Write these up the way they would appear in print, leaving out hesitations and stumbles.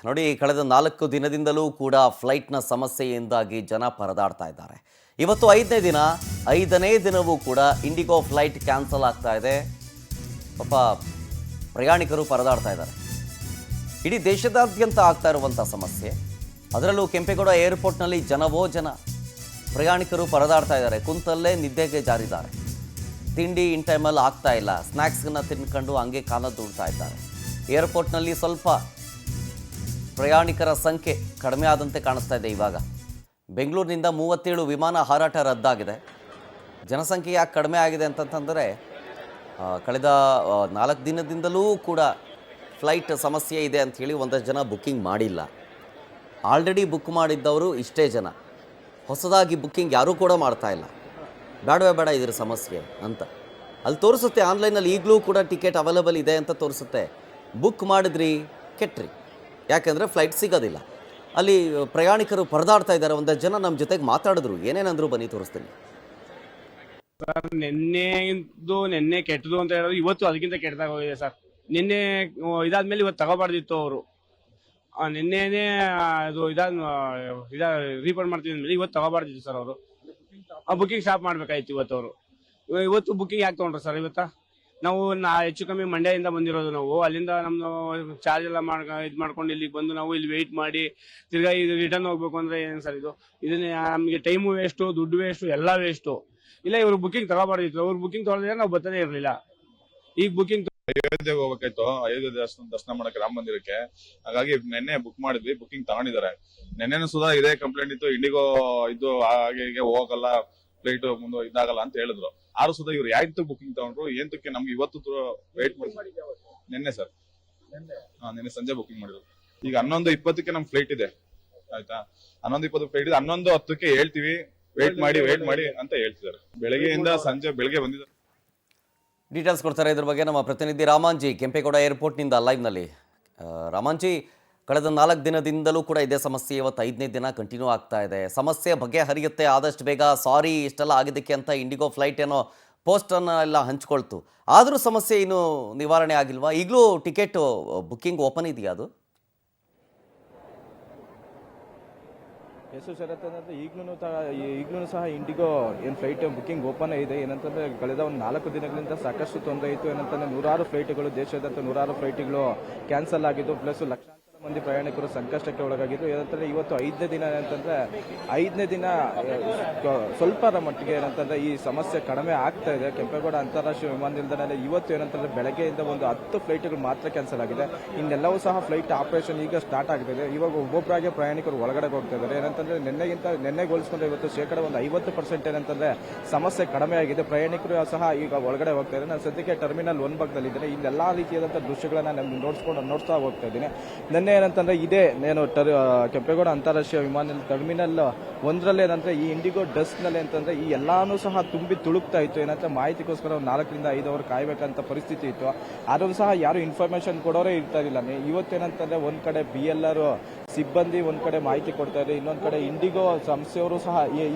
ನೋಡಿ, ಕಳೆದ 4 ದಿನದಿಂದಲೂ ಕೂಡ ಫ್ಲೈಟ್ನ ಸಮಸ್ಯೆಯಿಂದಾಗಿ ಜನ ಪರದಾಡ್ತಾ ಇದ್ದಾರೆ. ಇವತ್ತು 5ನೇ ದಿನ, 5ನೇ ದಿನವೂ ಕೂಡ ಇಂಡಿಗೋ ಫ್ಲೈಟ್ ಕ್ಯಾನ್ಸಲ್ ಆಗ್ತಾ ಇದೆ. ಪಾಪ ಪ್ರಯಾಣಿಕರು ಪರದಾಡ್ತಾ ಇದ್ದಾರೆ. ಇಡೀ ದೇಶದಾದ್ಯಂತ ಆಗ್ತಾ ಇರುವಂಥ ಸಮಸ್ಯೆ. ಅದರಲ್ಲೂ ಕೆಂಪೇಗೌಡ ಏರ್ಪೋರ್ಟ್ನಲ್ಲಿ ಜನವೋ ಜನ. ಪ್ರಯಾಣಿಕರು ಪರದಾಡ್ತಾ ಇದ್ದಾರೆ. ಕುಂತಲ್ಲೇ ನಿದ್ದೆಗೆ ಜಾರಿದ್ದಾರೆ. ತಿಂಡಿ ಇನ್ ಟೈಮಲ್ಲಿ ಆಗ್ತಾ ಇಲ್ಲ. ಸ್ನ್ಯಾಕ್ಸ್ನ ತಿನ್ಕೊಂಡು ಹಂಗೆ ಕಾಲ ದೂಡ್ತಾ ಇದ್ದಾರೆ. ಏರ್ಪೋರ್ಟ್ನಲ್ಲಿ ಸ್ವಲ್ಪ ಪ್ರಯಾಣಿಕರ ಸಂಖ್ಯೆ ಕಡಿಮೆ ಆದಂತೆ ಕಾಣಿಸ್ತಾ ಇದೆ. ಇವಾಗ ಬೆಂಗಳೂರಿನಿಂದ 37 ವಿಮಾನ ಹಾರಾಟ ರದ್ದಾಗಿದೆ. ಜನಸಂಖ್ಯೆ ಯಾಕೆ ಕಡಿಮೆ ಆಗಿದೆ ಅಂತಂದರೆ ಕಳೆದ 4 ದಿನದಿಂದಲೂ ಕೂಡ ಫ್ಲೈಟ್ ಸಮಸ್ಯೆ ಇದೆ ಅಂಥೇಳಿ ಒಂದಷ್ಟು ಜನ ಬುಕ್ಕಿಂಗ್ ಮಾಡಿಲ್ಲ. ಆಲ್ರೆಡಿ ಬುಕ್ ಮಾಡಿದ್ದವರು ಇಷ್ಟೇ ಜನ. ಹೊಸದಾಗಿ ಬುಕ್ಕಿಂಗ್ ಯಾರೂ ಕೂಡ ಮಾಡ್ತಾ ಇಲ್ಲ. ಬೇಡವೇ ಬೇಡ ಇದ್ರ ಸಮಸ್ಯೆ ಅಂತ ಅಲ್ಲಿ ತೋರಿಸುತ್ತೆ. ಆನ್ಲೈನಲ್ಲಿ ಈಗಲೂ ಕೂಡ ಟಿಕೆಟ್ ಅವೈಲೇಬಲ್ ಇದೆ ಅಂತ ತೋರಿಸುತ್ತೆ. ಬುಕ್ ಮಾಡಿದ್ರಿ, ಕೆಟ್ರಿ. ಯಾಕೆಂದರೆ ಫ್ಲೈಟ್ ಸಿಗೋದಿಲ್ಲ. ಅಲ್ಲಿ ಪ್ರಯಾಣಿಕರು ಪರದಾಡ್ತಾ ಇದ್ದಾರೆ. ಒಂದಷ್ಟು ಜನ ನಮ್ಮ ಜೊತೆಗೆ ಮಾತಾಡಿದ್ರು. ಏನೇನಂದ್ರು ಬನ್ನಿ ತೋರಿಸ್ತೀನಿ. ಸರ್, ನಿನ್ನೆ ಕೆಟ್ಟದು ಅಂತ ಹೇಳಿದ್ರು. ಇವತ್ತು ಅದಕ್ಕಿಂತ ಕೆಟ್ಟದಾಗ ಹೋಗಿದೆ ಸರ್. ನಿನ್ನೆ ಇದಾದ್ಮೇಲೆ ಇವತ್ತು ತಗೋಬಾರ್ದಿತ್ತು ಅವರು. ನಿನ್ನೆನೇ ಅದು ರೀಫಂಡ್ ಮಾಡ್ತೀವಿ ಅಂದ್ಮೇಲೆ ಇವತ್ತು ತಗೋಬಾರ್ದಿತ್ತು ಸರ್. ಅವರು ಬುಕಿಂಗ್ ಸ್ಟಾಪ್ ಮಾಡ್ಬೇಕಾಯ್ತು ಇವತ್ತು. ಅವರು ಇವತ್ತು ಬುಕಿಂಗ್ ಯಾಕೆ ತಗೊಂಡ್ರು ಸರ್? ನಾವು ಹೆಚ್ಚು ಕಮ್ಮಿ ಮಂಡ್ಯದಿಂದ ಬಂದಿರೋದು. ನಾವು ಅಲ್ಲಿಂದ ನಮ್ದು ಚಾರ್ಜ್ ಎಲ್ಲ ಇದು ಮಾಡ್ಕೊಂಡು ಇಲ್ಲಿಗೆ ಬಂದು ನಾವು ಇಲ್ಲಿ ವೆಯ್ಟ್ ಮಾಡಿ ತಿರ್ಗಾ ಇದು ರಿಟರ್ನ್ ಹೋಗ್ಬೇಕು ಅಂದ್ರೆ ಏನ್ ಸರ್ ಇದು? ಇದನ್ನ ನಮಗೆ ಟೈಮು ವೇಸ್ಟು, ದುಡ್ಡು ವೇಸ್ಟು, ಎಲ್ಲ ವೇಸ್ಟು. ಇಲ್ಲ, ಇವ್ರು ಬುಕಿಂಗ್ ತಗೋಬಾರ್ದಿತ್ತು. ಅವ್ರು ಬುಕಿಂಗ್ ತಗೊಳಿದ್ರೆ ನಾವು ಬರ್ತಾನೆ ಇರ್ಲಿಲ್ಲ. ಈಗ ಬುಕಿಂಗ್ ಅಯೋಧ್ಯೆಗೆ ಹೋಗ್ಬೇಕಾಯ್ತು. ಅಯೋಧ್ಯೆ ದರ್ಶನ ಮಾಡಕ್ಕೆ ರಾಮ ಮಂದಿರಕ್ಕೆ. ಹಾಗಾಗಿ ನಿನ್ನೆ ಬುಕ್ ಮಾಡಿದ್ವಿ, ಬುಕಿಂಗ್ ತಗೊಂಡಿದ್ದಾರೆ. ನಿನ್ನೆನೂ ಸುಧಾ ಇದೇ ಕಂಪ್ಲೇಂಟ್ ಇತ್ತು. ಇಂಡಿಗೋ ಇದು ಹಾಗೆ ಹೋಗಲ್ಲ, ಫ್ಲೈಟ್ ಮುಂದೆ ಇದಾಗಲ್ಲ ಅಂತ ಹೇಳಿದ್ರು. ಆದ್ರೂ ಸುಧಾ ಇವ್ರು ಯಾಯ್ತು ಬುಕಿಂಗ್ ತಗೊಂಡ್ರು ಏಂತಕ್ಕೆ ನಮ್ಗೆ ಇವತ್ತು ವೇಟ್ ಮಾಡಿ. ನಿನ್ನೆ ಸರ್, ನಿನ್ನೆ ಸಂಜೆ ಬುಕಿಂಗ್ ಮಾಡಿದ್ರು. ಈಗ 11:20ಕ್ಕೆ ನಮ್ ಫ್ಲೈಟ್ ಇದೆ. ಆಯ್ತಾ, 11:20 ಫ್ಲೈಟ್ ಇದೆ. 11:10ಕ್ಕೆ ಹೇಳ್ತೀವಿ, ವೇಟ್ ಮಾಡಿ ಅಂತ ಹೇಳ್ತಿದ್ದಾರೆ. ಬೆಳಗ್ಗೆಯಿಂದ ಸಂಜೆ ಬೆಳಗ್ಗೆ ಬಂದಿದ್ದಾರೆ. ಡೀಟೇಲ್ಸ್ ಕೊಡ್ತಾರೆ ಇದ್ರ ಬಗ್ಗೆ ನಮ್ಮ ಪ್ರತಿನಿಧಿ ರಾಮಾಂಜಿ ಕೆಂಪೇಗೌಡ ಏರ್ಪೋರ್ಟ್ನಿಂದ ಲೈವ್ನಲ್ಲಿ. ರಾಮಾಂಜಿ, ಕಳೆದ 4 ದಿನದಿಂದಲೂ ಕೂಡ ಇದೇ ಸಮಸ್ಯೆ. ಇವತ್ತು 5ನೇ ದಿನ ಕಂಟಿನ್ಯೂ ಆಗ್ತಾ ಇದೆ. ಸಮಸ್ಯೆ ಬಗೆಹರಿಯುತ್ತೆ ಆದಷ್ಟು ಬೇಗ. ಸಾರಿ ಇಷ್ಟೆಲ್ಲ ಆಗಿದ್ದಕ್ಕೆ ಅಂತ ಇಂಡಿಗೋ ಫ್ಲೈಟ್ ಏನೋ ಪೋಸ್ಟನ್ನು ಎಲ್ಲ ಹಂಚ್ಕೊಳ್ತು. ಆದರೂ ಸಮಸ್ಯೆ ಇನ್ನೂ ನಿವಾರಣೆ ಆಗಿಲ್ವಾ? ಈಗಲೂ ಟಿಕೆಟ್ ಬುಕ್ಕಿಂಗ್ ಓಪನ್ ಇದೆಯಾ? ಅದು ಎಷ್ಟು ಶರತ್ ಅಂದರೆ ಈಗಲೂ ಸಹ ಇಂಡಿಗೋ ಏನು ಫ್ಲೈಟ್ ಬುಕ್ಕಿಂಗ್ ಓಪನ್ ಇದೆ. ಏನಂತಂದರೆ ಕಳೆದ ಒಂದು 4 ದಿನಗಳಿಂದ ಸಾಕಷ್ಟು ತೊಂದರೆ ಇತ್ತು. ಏನಂತಂದರೆ 100 ಫ್ಲೈಟ್ಗಳು, ದೇಶಾದ್ಯಂತ 100 ಫ್ಲೈಟ್ಗಳು ಕ್ಯಾನ್ಸಲ್ ಆಗಿದ್ದು. ಪ್ಲಸ್ ಲಕ್ಷಾಂತರ ಮಂದಿ ಪ್ರಯಾಣಿಕರು ಸಂಕಷ್ಟಕ್ಕೆ ಒಳಗಾಗಿದ್ದು. ಏನಂತಂದರೆ ಇವತ್ತು 5ನೇ ದಿನ. ಏನಂತಂದರೆ 5ನೇ ದಿನ ಸ್ವಲ್ಪದ ಮಟ್ಟಿಗೆ ಏನಂತಂದರೆ ಈ ಸಮಸ್ಯೆ ಕಡಿಮೆ ಆಗ್ತಾ ಇದೆ. ಕೆಂಪೇಗೌಡ ಅಂತಾರಾಷ್ಟ್ರೀಯ ವಿಮಾನ ನಿಲ್ದಾಣದಲ್ಲಿ ಇವತ್ತು ಏನಂತಂದರೆ ಬೆಳಗ್ಗೆಯಿಂದ ಒಂದು 10 ಫ್ಲೈಟ್ಗಳು ಮಾತ್ರ ಕ್ಯಾನ್ಸಲ್ ಆಗಿದೆ. ಇನ್ನೆಲ್ಲವೂ ಸಹ ಫ್ಲೈಟ್ ಆಪರೇಷನ್ ಈಗ ಸ್ಟಾರ್ಟ್ ಆಗ್ತಿದೆ. ಇವಾಗ ಒಬ್ಬೊಬ್ಬರಾಗೆ ಪ್ರಯಾಣಿಕರು ಒಳಗಡೆ ಹೋಗ್ತಾ ಇದ್ದಾರೆ. ಏನಂತಂದರೆ ನಿನ್ನೆಗೆ ಹೋಲಿಸ್ಕೊಂಡ್ರೆ ಇವತ್ತು ಶೇಕಡ ಒಂದು 50% ಏನಂತಂದರೆ ಸಮಸ್ಯೆ ಕಡಿಮೆ ಆಗಿದೆ. ಪ್ರಯಾಣಿಕರು ಸಹ ಈಗ ಒಳಗಡೆ ಹೋಗ್ತಾ ಇದ್ದಾರೆ. ನಾನು ಸದ್ಯಕ್ಕೆ ಟರ್ಮಿನಲ್ 1 ಭಾಗದಲ್ಲಿದ್ದೇನೆ. ಇಲ್ಲೆಲ್ಲ ರೀತಿಯಾದಂಥ ದೃಶ್ಯಗಳನ್ನು ನೋಡ್ತಾ ಹೋಗ್ತಾ ಇದ್ದೀನಿ. ನಿನ್ನೆ ಏನಂತಂದ್ರೆ ಇದೇ ಕೆಂಪೇಗೌಡ ಅಂತಾರಾಷ್ಟ್ರೀಯ ವಿಮಾನ ಟರ್ಮಿನಲ್ 1ರಲ್ಲಿ ಏನಂದ್ರೆ ಈ ಇಂಡಿಗೋ ಡಸ್ಟ್ ನಲ್ಲಿ ಅಂತಂದ್ರೆ ಈ ಎಲ್ಲಾನು ಸಹ ತುಂಬಿ ತುಳುಕ್ತಾ ಇತ್ತು. ಏನಂತ ಮಾಹಿತಿಗೋಸ್ಕರ 4 ರಿಂದ 5 ಅವರು ಕಾಯ್ಬೇಕಂತ ಪರಿಸ್ಥಿತಿ ಇತ್ತು. ಆದ್ರೂ ಸಹ ಯಾರು ಇನ್ಫಾರ್ಮೇಶನ್ ಕೊಡೋರೇ ಇರ್ತಾ ಇಲ್ಲ. ಇವತ್ತೇನಂತಂದ್ರೆ ಒಂದ್ ಕಡೆ BLR ಸಿಬ್ಬಂದಿ ಒಂದ್ ಕಡೆ ಮಾಹಿತಿ ಕೊಡ್ತಾ ಇದ್ದಾರೆ. ಇನ್ನೊಂದ್ ಕಡೆ ಇಂಡಿಗೋ ಸಂಸ್ಥೆಯವರು ಸಹ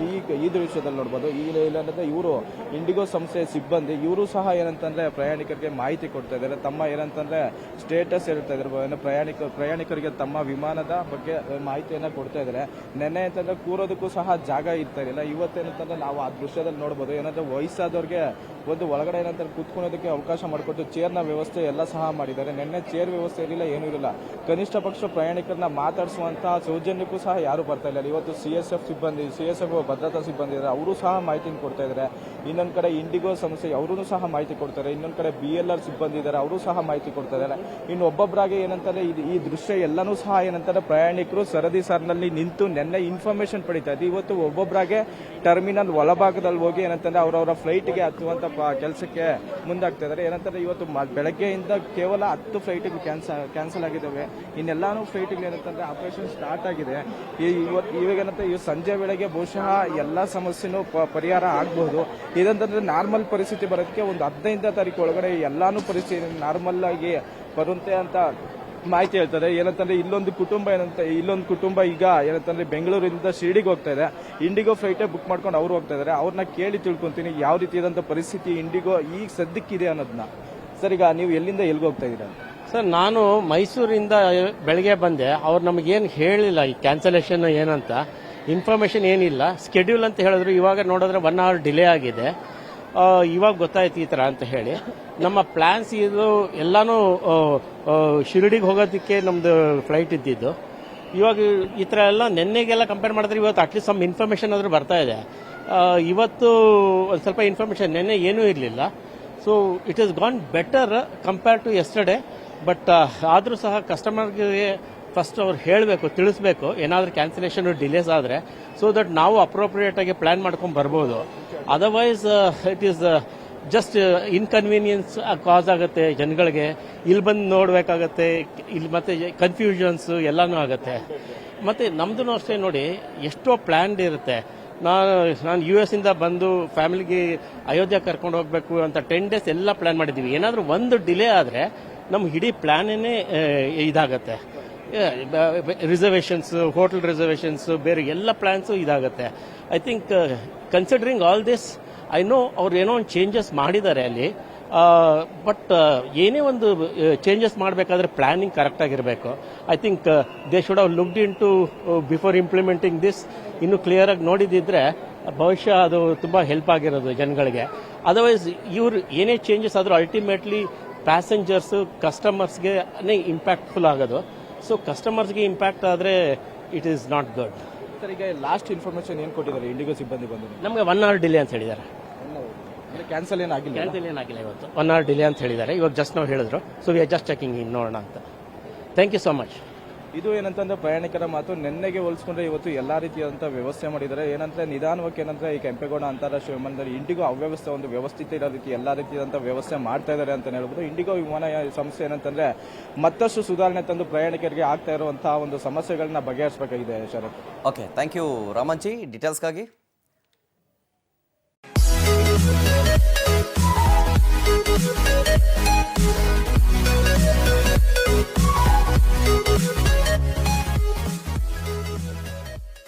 ಈ ದೃಶ್ಯದಲ್ಲಿ ನೋಡಬಹುದು. ಇಲ್ಲಂದ್ರೆ ಇವರು ಇಂಡಿಗೋ ಸಂಸ್ಥೆಯ ಸಿಬ್ಬಂದಿ ಇವರು ಸಹ ಏನಂತಂದ್ರೆ ಪ್ರಯಾಣಿಕರಿಗೆ ಮಾಹಿತಿ ಕೊಡ್ತಾ ಇದ್ದಾರೆ. ತಮ್ಮ ಏನಂತಂದ್ರೆ ಸ್ಟೇಟಸ್ ಹೇಳ್ತಾ ಇದ್ದಾರೆ. ಪ್ರಯಾಣಿಕರಿಗೆ ತಮ್ಮ ವಿಮಾನದ ಬಗ್ಗೆ ಮಾಹಿತಿಯನ್ನ ಕೊಡ್ತಾ ಇದ್ದಾರೆ. ನೆನ್ನೆ ಅಂತಂದ್ರೆ ಕೂರೋದಕ್ಕೂ ಸಹ ಜಾಗ ಇರ್ತಾ ಇರಲಿಲ್ಲ. ಇವತ್ತೇನಂತಂದ್ರೆ ನಾವು ಆ ದೃಶ್ಯದಲ್ಲಿ ನೋಡಬಹುದು. ಏನಂದ್ರೆ ವಯಸ್ಸಾದವ್ರಿಗೆ ಒಂದು ಒಳಗಡೆ ಏನಂತಾರೆ ಕುತ್ಕೊಳ್ಳೋದಕ್ಕೆ ಅವಕಾಶ ಮಾಡಿಕೊಟ್ಟು ಚೇರ್ನ ವ್ಯವಸ್ಥೆ ಎಲ್ಲ ಸಹ ಮಾಡಿದ್ದಾರೆ. ನಿನ್ನೆ ಚೇರ್ ವ್ಯವಸ್ಥೆ ಇರಲಿಲ್ಲ, ಏನೂ ಇರಲಿಲ್ಲ. ಕನಿಷ್ಠ ಪಕ್ಷ ಪ್ರಯಾಣಿಕರನ್ನ ಮಾತಾಡಿಸುವಂತಹ ಸೌಜನ್ಯಕ್ಕೂ ಸಹ ಯಾರು ಬರ್ತಾ ಇಲ್ಲ. ಇವತ್ತು CSF ಭದ್ರತಾ ಸಿಬ್ಬಂದಿ ಇದ್ದಾರೆ, ಅವರು ಸಹ ಮಾಹಿತಿ ಕೊಡ್ತಾ ಇದ್ದಾರೆ. ಇನ್ನೊಂದ್ ಕಡೆ ಇಂಡಿಗೋ ಸಂಸ್ಥೆ ಅವರು ಸಹ ಮಾಹಿತಿ ಕೊಡ್ತಾರೆ. ಇನ್ನೊಂದ್ ಕಡೆ BLR ಸಿಬ್ಬಂದಿ ಇದ್ದಾರೆ, ಅವರು ಸಹ ಮಾಹಿತಿ ಕೊಡ್ತಾ ಇದ್ದಾರೆ. ಇನ್ನು ಒಬ್ಬೊಬ್ಬರಾಗೆ ಏನಂತಾರೆ ಈ ದೃಶ್ಯ ಎಲ್ಲನೂ ಸಹ ಏನಂತಾರೆ ಪ್ರಯಾಣಿಕರು ಸರದಿ ಸಾಲಿನಲ್ಲಿ ನಿಂತು ನೆನ್ನೆ ಇನ್ಫಾರ್ಮೇಶನ್ ಪಡಿತಾ ಇದ್ದಾರೆ. ಇವತ್ತು ಒಬ್ಬೊಬ್ಬರಾಗೆ ಟರ್ಮಿನಲ್ ಒಳಭಾಗದಲ್ಲಿ ಹೋಗಿ ಏನಂತಂದ್ರೆ ಅವರವರ ಫ್ಲೈಟ್ಗೆ ಹತ್ತುವಂತ ಕೆಲಸಕ್ಕೆ ಮುಂದಾಗ್ತಾ ಇದ್ದಾರೆ. ಏನಂತಂದ್ರೆ ಇವತ್ತು ಬೆಳಗ್ಗೆಯಿಂದ ಕೇವಲ 10 ಫ್ಲೈಟ್ಗಳು ಕ್ಯಾನ್ಸಲ್ ಆಗಿದ್ದಾವೆ. ಇನ್ನೆಲ್ಲಾನು ಫ್ಲೈಟ್ಗಳು ಏನಂತಂದ್ರೆ ಆಪರೇಷನ್ ಸ್ಟಾರ್ಟ್ ಆಗಿದೆ. ಇವಾಗೇನಂತ ಈ ಸಂಜೆ ವೇಳೆಗೆ ಬಹುಶಃ ಎಲ್ಲಾ ಸಮಸ್ಯೆನೂ ಪರಿಹಾರ ಆಗಬಹುದು. ಇದಂತಂದ್ರೆ ನಾರ್ಮಲ್ ಪರಿಸ್ಥಿತಿ ಬರೋದಕ್ಕೆ ಒಂದು 15ನೇ ತಾರೀಕು ಒಳಗಡೆ ಎಲ್ಲಾನು ಪರಿಸ್ಥಿತಿ ನಾರ್ಮಲ್ ಆಗಿ ಬರುವಂತೆ ಅಂತ ಮಾಹಿತಿ ಹೇಳ್ತಾರೆ. ಏನಂತಂದ್ರೆ ಇಲ್ಲೊಂದು ಕುಟುಂಬ ಈಗ ಏನಂತಂದ್ರೆ ಬೆಂಗಳೂರಿಂದ ಶಿರ್ಡಿಗೆ ಹೋಗ್ತಾ ಇದೆ. ಇಂಡಿಗೋ ಫ್ಲೈಟೇ ಬುಕ್ ಮಾಡ್ಕೊಂಡು ಅವ್ರು ಹೋಗ್ತಾ ಇದ್ದಾರೆ. ಅವ್ರನ್ನ ಕೇಳಿ ತಿಳ್ಕೊಂತೀನಿ ಯಾವ ರೀತಿಯಾದಂಥ ಪರಿಸ್ಥಿತಿ ಇಂಡಿಗೋ ಈಗ ಸದ್ಯಕ್ಕಿದೆ ಅನ್ನೋದನ್ನ. ಸರ್, ಈಗ ನೀವು ಎಲ್ಲಿಂದ ಎಲ್ಲಿಗೆ ಹೋಗ್ತಾ ಇದ್ದೀರಾ? ಸರ್ ನಾನು ಮೈಸೂರಿಂದ ಬೆಳಗ್ಗೆ ಬಂದೆ. ಅವ್ರು ನಮಗೇನು ಹೇಳಿಲ್ಲ ಈ ಕ್ಯಾನ್ಸಲೇಷನ್ ಏನಂತ, ಇನ್ಫಾರ್ಮೇಷನ್ ಏನಿಲ್ಲ. ಸ್ಕೆಡ್ಯೂಲ್ ಅಂತ ಹೇಳಿದ್ರು, ಇವಾಗ ನೋಡಿದ್ರೆ 1 hour ಡಿಲೇ ಆಗಿದೆ. ಇವಾಗ ಗೊತ್ತಾಯ್ತು ಈ ಥರ ಅಂತ ಹೇಳಿ. ನಮ್ಮ ಪ್ಲಾನ್ಸ್ ಇದು ಎಲ್ಲಾನು ಶಿರಡಿಗೆ ಹೋಗೋದಕ್ಕೆ ನಮ್ಮದು ಫ್ಲೈಟ್ ಇದ್ದಿದ್ದು. ಇವಾಗ ಈ ಥರ ಎಲ್ಲ ನಿನ್ನೆಗೆಲ್ಲ ಕಂಪೇರ್ ಮಾಡಿದ್ರೆ ಇವತ್ತು ಅಟ್ಲೀಸ್ಟ್ ಸಮ್ ಇನ್ಫಾರ್ಮೇಷನ್ ಆದರೂ ಬರ್ತಾ ಇದೆ. ಇವತ್ತು ಒಂದು ಸ್ವಲ್ಪ ಇನ್ಫಾರ್ಮೇಷನ್ ನಿನ್ನೆ ಏನೂ ಇರಲಿಲ್ಲ. So it is gone better compare to yesterday. But ಆದರೂ ಸಹ ಕಸ್ಟಮರ್ಗೆ ಫಸ್ಟ್ ಅವ್ರು ಹೇಳಬೇಕು, ತಿಳಿಸ್ಬೇಕು ಏನಾದರೂ ಕ್ಯಾನ್ಸಲೇಷನ್ ಡಿಲೇಸ್ ಆದರೆ, ಸೊ ದಟ್ ನಾವು ಅಪ್ರೋಪ್ರಿಯೇಟ್ ಆಗಿ ಪ್ಲಾನ್ ಮಾಡ್ಕೊಂಡು ಬರ್ಬೋದು. Otherwise it is just inconvenience cause ಆಗುತ್ತೆ ಜನಗಳಿಗೆ. ಇಲ್ಲಿ ಬಂದು ನೋಡಬೇಕಾಗತ್ತೆ, ಇಲ್ಲಿ ಮತ್ತೆ ಕನ್ಫ್ಯೂಷನ್ಸ್ ಎಲ್ಲನೂ ಆಗುತ್ತೆ. ಮತ್ತೆ ನಮ್ದು ಅಷ್ಟೇ ನೋಡಿ, ಎಷ್ಟೋ ಪ್ಲಾನ್ಡ್ ಇರುತ್ತೆ. ನಾನು US ಇಂದ ಬಂದು ಫ್ಯಾಮಿಲಿಗೆ ಅಯೋಧ್ಯ ಕರ್ಕೊಂಡು ಹೋಗ್ಬೇಕು ಅಂತ 10 days ಎಲ್ಲ ಪ್ಲಾನ್ ಮಾಡಿದ್ದೀವಿ. ಏನಾದರೂ ಒಂದು ಡಿಲೇ ಆದರೆ ನಮ್ಮ ಇಡೀ ಪ್ಲಾನೇ ಇದಾಗತ್ತೆ. ರಿಸರ್ವೇಷನ್ಸ್, ಹೋಟೆಲ್ ರಿಸರ್ವೇಷನ್ಸ್, ಬೇರೆ ಎಲ್ಲ ಪ್ಲಾನ್ಸು ಇದಾಗುತ್ತೆ. I think considering all this, I know ಅವ್ರು ಏನೋ ಒಂದು ಚೇಂಜಸ್ ಮಾಡಿದ್ದಾರೆ ಅಲ್ಲಿ. ಬಟ್ ಏನೇ ಒಂದು ಚೇಂಜಸ್ ಮಾಡಬೇಕಾದ್ರೆ ಪ್ಲಾನಿಂಗ್ ಕರೆಕ್ಟ್ ಆಗಿರಬೇಕು. I think they should have looked into before implementing this. ಇನ್ನು ಕ್ಲಿಯರ್ ಆಗಿ ನೋಡಿದಿದ್ರೆ ಬಹುಶಃ ಅದು ತುಂಬ ಹೆಲ್ಪ್ ಆಗಿರೋದು ಜನಗಳಿಗೆ. ಅದರ್ವೈಸ್ ಇವ್ರು ಏನೇ ಚೇಂಜಸ್ ಆದರೂ ಅಲ್ಟಿಮೇಟ್ಲಿ ಪ್ಯಾಸೆಂಜರ್ಸು, ಕಸ್ಟಮರ್ಸ್ಗೆ ಇಂಪ್ಯಾಕ್ಟ್ಫುಲ್ ಆಗೋದು. ಸೊ ಕಸ್ಟಮರ್ಸ್ಗೆ ಇಂಪ್ಯಾಕ್ಟ್ ಆದರೆ it is not good. Sir, ಈಗ ಲಾಸ್ಟ್ ಇನ್ಫಾರ್ಮೇಶನ್ ಏನು ಕೊಟ್ಟಿದ್ದಾರೆ ಇಂಡಿಗೋ ಸಿಬ್ಬಂದಿ ಬಂದು? ನಮಗೆ 1 hour ಡಿಲೇ ಅಂತ ಹೇಳಿದ್ದಾರೆ. ಕ್ಯಾನ್ಸಲ್ ಏನಾಗಿಲ್ಲ? ಕ್ಯಾನ್ಸಲ್ ಏನಾಗಿಲ್ಲ ಇವತ್ತು. 1 hour ಡಿಲೇ ಅಂತ ಹೇಳಿದ್ದಾರೆ. ಇವಾಗ ಜಸ್ಟ್ ನಾವು ಹೇಳಿದ್ರು. So we are just checking in ನೋಡೋಣ ಅಂತ. Thank you so much. ಇದು ಏನಂತಂದ್ರೆ ಪ್ರಯಾಣಿಕರ ಮಾತು. ನಿನ್ನೆಗೆ ಹೋಲಿಸ್ಕೊಂಡ್ರೆ ಇವತ್ತು ಎಲ್ಲಾ ರೀತಿಯಾದಂತಹ ವ್ಯವಸ್ಥೆ ಮಾಡಿದ್ದಾರೆ. ಏನಂದ್ರೆ ನಿಧಾನವಾಗಿ ಏನಂದ್ರೆ ಈ ಕೆಂಪೇಗೌಡ ಅಂತಾರಾಷ್ಟ್ರೀಯ ವಿಮಾನದಲ್ಲಿ ಇಂಡಿಗೋ ಅವ್ಯವಸ್ಥೆ ಒಂದು ವ್ಯವಸ್ಥಿತ ಇರೋ ರೀತಿ ಎಲ್ಲಾ ರೀತಿಯಾದಂತಹ ವ್ಯವಸ್ಥೆ ಮಾಡ್ತಾ ಇದ್ದಾರೆ ಅಂತ ಹೇಳ್ಬೋದು. ಇಂಡಿಗೋ ವಿಮಾನ ಸಂಸ್ಥೆ ಏನಂತಂದ್ರೆ ಮತ್ತಷ್ಟು ಸುಧಾರಣೆ ತಂದು ಪ್ರಯಾಣಿಕರಿಗೆ ಆಗ್ತಾ ಇರುವಂತಹ ಒಂದು ಸಮಸ್ಯೆಗಳನ್ನ ಬಗೆಹರಿಸಬೇಕಾಗಿದೆ. ಶರತ್, ಓಕೆ, ಥ್ಯಾಂಕ್ ಯು ರಾಮಂಜಿ ಡೀಟೇಲ್ಸ್ಗಾಗಿ.